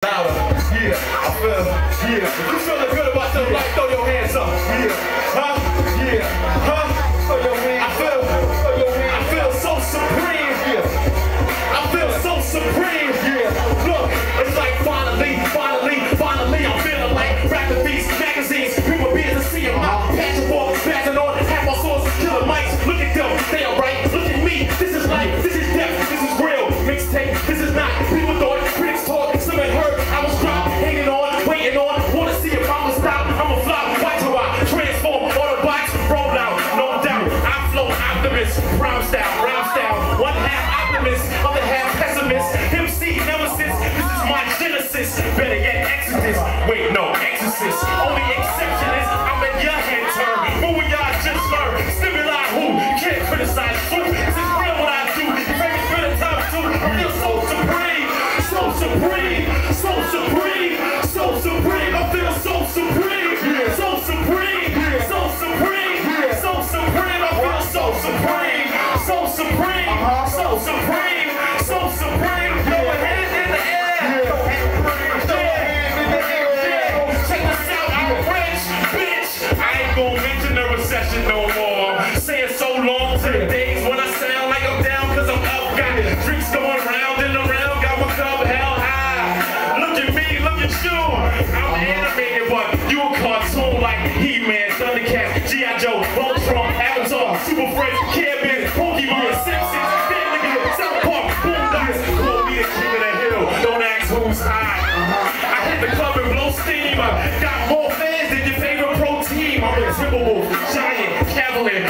Louder, yeah, I feel, yeah. If you feeling good about your life, throw your hands up, yeah, huh, yeah, huh, throw your hands up. I feel so supreme, yeah. I feel so supreme, yeah. Look, it's like finally, I'm feeling like rapping these magazines. People being to see them out, passion for passing on, half my sources, killer mics. Look at them, they are right. Look at me, this is life, this is death, this is real. Mixtape, this is not. People thought, critics talk, some had heard. I was dropped, hanging on, waiting on. Wanna see if I'ma stop, I'ma flop. Watch how I transform, Autobots, roll out, no doubt. I flow optimist, rhyme style. One half optimist, other half pessimist. MC nemesis, this is my genesis. Better yet, Exodus. Wait, no, exorcist. Only exception is I'm in your head turn. But when y'all just learn, stimuli who? You can't criticize truth. This is real what I do. You famous for the time too. I feel so supreme, so supreme, so supreme, so supreme. I feel so supreme, so supreme, so supreme, so supreme. I feel so supreme, so supreme, so supreme, so supreme. Throw a hand in the air. Check this out, I'm rich, bitch. I ain't gonna mention the recession no more. Saying so long to the days when I sound like I'm down cause I'm up. Got drinks going round and around, got my cup held high. Look at me, look at you. I'm animated, but you a cartoon like He-Man, Thundercat, G.I. Joe, Voltron, Avatar, Super Friends, Care Bears, Pokemon, Simpsons, Family Guy, South Park, Boondocks. Call me the king of the hill, don't ask who's high. I hit the club and blow steam. I got more fans than your favorite pro team. I'm a Timberwolf, Giant, Cavalier,